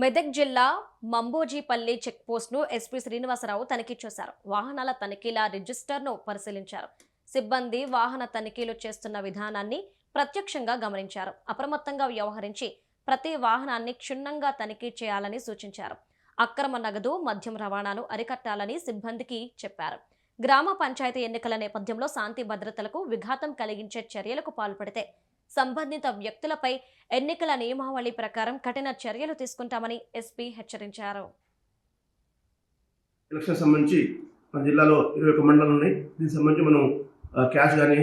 మెదక్ జిల్లా మంబోజీపల్లి చెక్పోస్ట్ను ఎస్పీ శ్రీనివాసరావు తనిఖీ చేశారు. వాహనాల తనిఖీల రిజిస్టర్ను పరిశీలించారు. సిబ్బంది వాహన తనిఖీలు చేస్తున్న విధానాన్ని ప్రత్యక్షంగా గమనించారు. అప్రమత్తంగా వ్యవహరించి ప్రతి వాహనాన్ని క్షుణ్ణంగా తనిఖీ చేయాలని సూచించారు. అక్రమ నగదు, మద్యం రవాణాను అరికట్టాలని సిబ్బందికి చెప్పారు. గ్రామ పంచాయతీ ఎన్నికల నేపథ్యంలో శాంతి భద్రతలకు విఘాతం కలిగించే చర్యలకు పాల్పడితే సంబంధిత వ్యక్తులపై ఎన్నికల నియమావళి ప్రకారం కఠిన చర్యలు తీసుకుంటామని ఎస్పీ హెచ్చరించారు. ఎలక్షన్ సంబంధించి మన జిల్లాలో 21 మండలాలు ఉన్నాయి. దీనికి సంబంధించి మనం క్యాష్ కానీ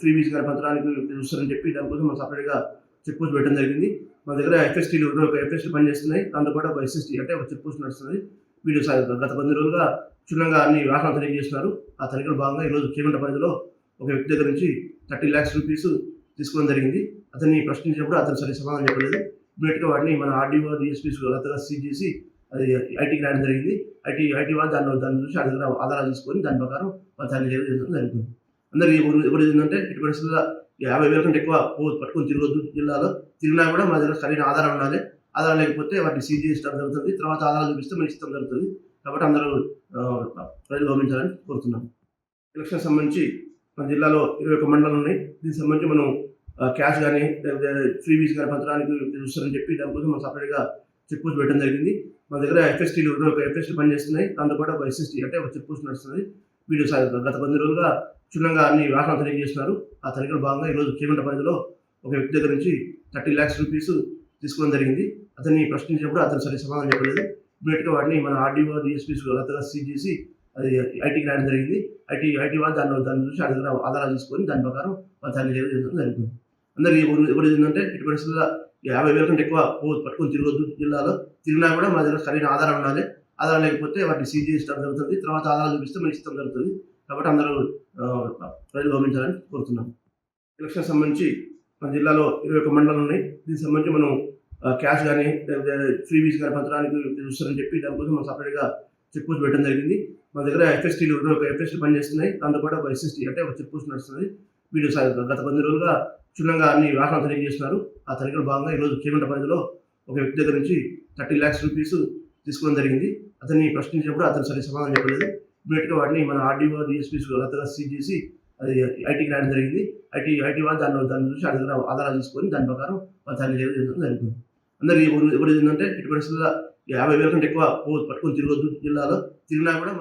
ఫ్రీబీస్ కానీ పంచడానికి చూస్తారని చెప్పి దానికోసం మనం సపరేట్గా చెక్ పోస్ట్ పెట్టడం జరిగింది. మన దగ్గర ఎఫ్ఎస్టీలు ఒక ఎఫ్ఎస్టీ పనిచేస్తున్నాయి. దాంతోపాటు ఒక ఎస్ఎస్టీ అంటే ఒక చెక్ పోస్ట్ నడుస్తుంది. వీళ్ళు గత 10 రోజులుగా క్షుణ్ణంగా అన్ని వాహనాలు తనిఖీ చేస్తున్నారు. ఆ తనిఖీలో భాగంగా ఈరోజు చేగుంట పరిధిలో ఒక వ్యక్తి దగ్గర నుంచి 30 lakhs రూపీస్ తీసుకోవడం జరిగింది. అతన్ని ప్రశ్నించినప్పుడు అతను సరి సమాధానం చెప్పలేదు. ఇమీడియట్గా వాటిని మన ఆర్డీఓ డిఎస్పీస్ గతగా సీజ్ చేసి అది ఐటీకి రాయడం జరిగింది. ఐటీ వాళ్ళు దాన్ని చూసి అది ఆధారాలు తీసుకొని దాని ప్రకారం వాళ్ళు తనిఖీ చేయడం జరుగుతుంది. అందరికీ ఎవరు ఏంటంటే ఇటు పరిస్థితుల్లో 50,000 కంటే ఎక్కువ పట్టుకొని తిరగొద్దు. జిల్లాలో తిరిగినా కూడా మా దగ్గర సరైన ఆధారం ఉండాలి. ఆధారం లేకపోతే వాటిని సీజ్ చేయడం జరుగుతుంది. తర్వాత ఆధారాలు చూపిస్తే మనకి ఇష్టం జరుగుతుంది. కాబట్టి అందరూ ప్రజలు గమనించాలని కోరుతున్నాం. ఎలక్షన్ సంబంధించి మన జిల్లాలో 21 మండలాలు ఉన్నాయి. దీనికి సంబంధించి మనం క్యాష్ కానీ ఫ్రీబీస్ కానీ పంచడానికి చూస్తారని చెప్పి దానికోసం మనం సపరేట్గా చెక్ పోస్ట్ పెట్టడం జరిగింది. మన దగ్గర ఎఫ్ఎస్టీలు ఒక ఎఫ్ఎస్టీ పనిచేస్తున్నాయి. దాంతోపాటు ఒక ఎస్ఎస్టీ అంటే ఒక చెక్ పోస్ట్ నడుస్తుంది. వీళ్ళు గత 10 రోజులుగా క్షుణ్ణంగా అన్ని వాహనాలు తనిఖీ చేస్తున్నారు. ఆ తనిఖీలో భాగంగా ఈరోజు చేగుంట పరిధిలో ఒక వ్యక్తి దగ్గర నుంచి 30 lakhs రూపీస్ తీసుకోవడం జరిగింది. అతన్ని ప్రశ్నించినప్పుడు అతను సరి సమాధానం చెప్పలేదు. ఇమీడియట్గా వాటిని మన ఆర్డీఓ డిఎస్పీస్ గతగా సీజ్ చేసి అది ఐటీకి రాయడం జరిగింది. ఐటీ వాళ్ళు దాన్ని చూసి అది ఆధారాలు తీసుకొని దాని ప్రకారం వాళ్ళు తనిఖీ చేయడం జరుగుతుంది. అందరికీ ఎవరు ఏంటంటే ఇటు పరిస్థితుల్లో 50,000 కంటే ఎక్కువ పట్టుకొని తిరగొద్దు. జిల్లాలో తిరిగినా కూడా మా దగ్గర సరైన ఆధారం ఉండాలి. ఆధారం లేకపోతే వాటిని సీజ్ చేయడం జరుగుతుంది. తర్వాత ఆధారాలు చూపిస్తే మనకి ఇష్టం జరుగుతుంది. కాబట్టి అందరూ ప్రజలు గమనించాలని కోరుతున్నాం. ఎలక్షన్ సంబంధించి మన జిల్లాలో 21 మండలాలు ఉన్నాయి. దీనికి సంబంధించి మనం క్యాష్ కానీ ఫ్రీబీస్ కానీ పంచడానికి చూస్తారని చెప్పి దానికోసం మనం సపరేట్గా చెక్ పోస్ట్ పెట్టడం జరిగింది. మన దగ్గర ఎఫ్ఎస్టీలు ఒక ఎఫ్ఎస్టీ పనిచేస్తున్నాయి. దాంతోపాటు ఒక ఎస్ఎస్టీ అంటే ఒక చెక్ పోస్ట్ నడుస్తుంది. వీళ్ళు గత 10 రోజులుగా క్షుణ్ణంగా అన్ని వాహనాలు తనిఖీ చేస్తున్నారు. ఆ తనిఖీలో భాగంగా ఈరోజు చేగుంట పరిధిలో ఒక వ్యక్తి దగ్గర నుంచి 30 lakhs రూపీస్ తీసుకోవడం జరిగింది. అతన్ని ప్రశ్నించినప్పుడు అతను సరి సమాధానం చెప్పలేదు. ఇమీడియట్గా వాటిని మన ఆర్డీఓ డిఎస్పీస్ గతగా సీజ్ చేసి అది ఐటీకి రాయడం జరిగింది. ఐటీ వాళ్ళు దాన్ని చూసి అది ఆధారాలు తీసుకొని దాని ప్రకారం వాళ్ళు తనిఖీ చేయడం జరుగుతుంది. అందరికీ ఎవరు ఏంటంటే ఇటు పరిస్థితుల్లో 50,000 కంటే ఎక్కువ పట్టుకొని తిరగొద్దు. జిల్లాలో తిరిగినా కూడా